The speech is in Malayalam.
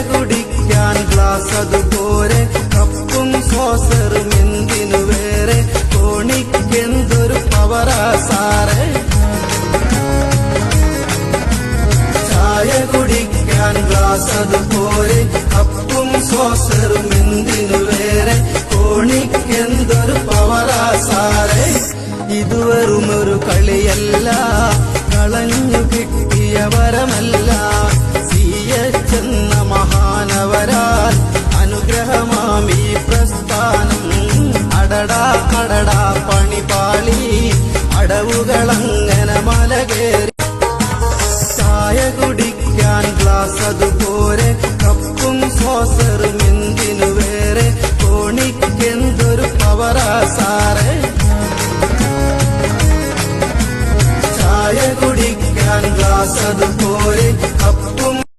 കുടിക്കാൻ ഗ്ലാസ് അതുപോലെ കപ്പും സോസറും എന്തിനു വേറെ തോണിക്കെന്തൊരു പവറാ സാറേ ചായ കുടിക്കാൻ ഗ്ലാസ് അതുപോലെ കപ്പും സോസറും എന്തിനു വേറെ തോണിക്കെന്തൊരു പവറാ സാറേ ഇത് വെറുമൊരു കളിയല്ല കളഞ്ഞു കിട്ടിയ വരമല്ല സിയെന്ന മഹാനവരാൽ അനുഗ്രഹമാമീ പ്രസ്ഥാനം അടടാ അടടാ പണിപാളി അടവുകളങ്ങനെ മലകേറി ചായ കുടിക്കാൻ ഗ്ലാസ് അതുപോലെ കപ്പും സോസറും എന്തിനു വേറെ തോണിക്കെന്തൊരു പവറാ സാറേ ചായ കുടിക്കാൻ ഗ്ലാസ് അതുപോലെ